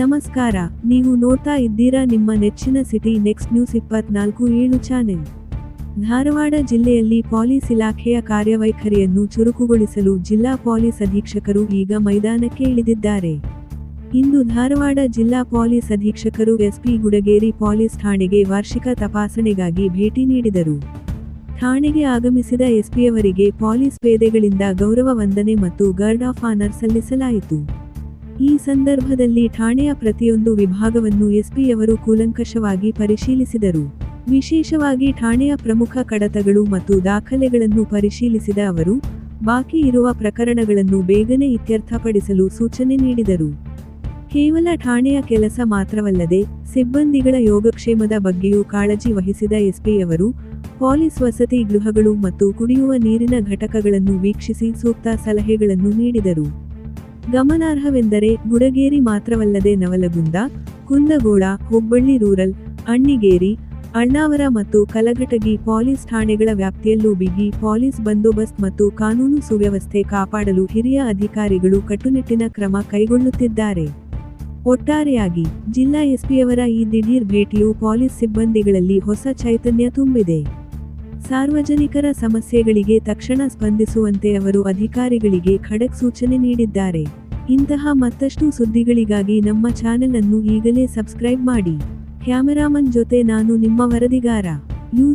ನಮಸ್ಕಾರ, ನೀವು ನೋಡ್ತಾ ಇದ್ದೀರಾ ನಿಮ್ಮ ನೆಚ್ಚಿನ city next news 24/7 channel. Dharwad ಜಿಲ್ಲೆಯಲ್ಲಿ ಪೊಲೀಸ್ ಇಲಾಖೆಯ ಕಾರ್ಯವೈಖರಿಯನ್ನು ಚುರುಕುಗೊಳಿಸಲು ಜಿಲ್ಲಾ ಪೊಲೀಸ್ ಅಧೀಕ್ಷಕರು ಈಗ ಮೈದಾನಕ್ಕೆ ಇಳಿದಿದ್ದಾರೆ. ಇಂದು ಧಾರವಾಡ ಜಿಲ್ಲಾ ಪೊಲೀಸ್ ಅಧೀಕ್ಷಕರು ಎಸ್ಪಿ ಗುಡಗೇರಿ ಪೊಲೀಸ್ ಠಾಣೆಗೆ ವಾರ್ಷಿಕ ತಪಾಸಣೆಗಾಗಿ ಭೇಟಿ ನೀಡಿದರು. ಠಾಣೆಗೆ ಆಗಮಿಸಿದ ಎಸ್ಪಿಯವರಿಗೆ ಪೊಲೀಸ್ ಪೇದೆಗಳಿಂದ ಗೌರವ ವಂದನೆ ಮತ್ತು ಗಾರ್ಡ್ ಆಫ್ ಆನರ್ ಸಲ್ಲಿಸಲಾಯಿತು. ಈ ಸಂದರ್ಭದಲ್ಲಿ ಠಾಣೆಯ ಪ್ರತಿಯೊಂದು ವಿಭಾಗವನ್ನು ಎಸ್ಪಿಯವರು ಕೂಲಂಕಷವಾಗಿ ಪರಿಶೀಲಿಸಿದರು. ವಿಶೇಷವಾಗಿ ಠಾಣೆಯ ಪ್ರಮುಖ ಕಡತಗಳು ಮತ್ತು ದಾಖಲೆಗಳನ್ನು ಪರಿಶೀಲಿಸಿದ ಅವರು, ಬಾಕಿ ಇರುವ ಪ್ರಕರಣಗಳನ್ನು ಬೇಗನೆ ಇತ್ಯರ್ಥಪಡಿಸಲು ಸೂಚನೆ ನೀಡಿದರು. ಕೇವಲ ಠಾಣೆಯ ಕೆಲಸ ಮಾತ್ರವಲ್ಲದೆ, ಸಿಬ್ಬಂದಿಗಳ ಯೋಗಕ್ಷೇಮದ ಬಗ್ಗೆಯೂ ಕಾಳಜಿ ವಹಿಸಿದ ಎಸ್ಪಿಯವರು, ಪೊಲೀಸ್ ವಸತಿ ಗೃಹಗಳು ಮತ್ತು ಕುಡಿಯುವ ನೀರಿನ ಘಟಕಗಳನ್ನು ವೀಕ್ಷಿಸಿ ಸೂಕ್ತ ಸಲಹೆಗಳನ್ನು ನೀಡಿದರು. ಗಮನಾರ್ಹವೆಂದರೆ, ಗುಡಗೇರಿ ಮಾತ್ರವಲ್ಲದೆ ನವಲಗುಂದ, ಕುಂದಗೋಳ, ಹುಬ್ಬಳ್ಳಿ ರೂರಲ್, ಅಣ್ಣಿಗೇರಿ, ಅಳ್ನಾವರ ಮತ್ತು ಕಲಘಟಗಿ ಪೊಲೀಸ್ ಠಾಣೆಗಳ ವ್ಯಾಪ್ತಿಯಲ್ಲೂ ಬಿಗಿ ಪೊಲೀಸ್ ಬಂದೋಬಸ್ತ್ ಮತ್ತು ಕಾನೂನು ಸುವ್ಯವಸ್ಥೆ ಕಾಪಾಡಲು ಹಿರಿಯ ಅಧಿಕಾರಿಗಳು ಕಟ್ಟುನಿಟ್ಟಿನ ಕ್ರಮ ಕೈಗೊಳ್ಳುತ್ತಿದ್ದಾರೆ. ಒಟ್ಟಾರೆಯಾಗಿ, ಜಿಲ್ಲಾ ಎಸ್ಪಿಯವರ ಈ ದಿಢೀರ್ ಭೇಟಿಯು ಪೊಲೀಸ್ ಸಿಬ್ಬಂದಿಗಳಲ್ಲಿ ಹೊಸ ಚೈತನ್ಯ ತುಂಬಿದೆ. ಸಾರ್ವಜನಿಕರ ಸಮಸ್ಯೆಗಳಿಗೆ ತಕ್ಷಣ ಸ್ಪಂದಿಸುವಂತೆ ಅವರು ಅಧಿಕಾರಿಗಳಿಗೆ ಖಡಕ್ ಸೂಚನೆ ನೀಡಿದ್ದಾರೆ. ಇಂತಹ ಮತ್ತಷ್ಟು ಸುದ್ದಿಗಳಿಗಾಗಿ ನಮ್ಮ ಚಾನೆಲ್ ಅನ್ನು ಈಗಲೇ ಸಬ್ಸ್ಕ್ರೈಬ್ ಮಾಡಿ. ಕ್ಯಾಮೆರಾಮನ್ ಜೊತೆ ನಾನು ನಿಮ್ಮ ವರದಿಗಾರ ಯು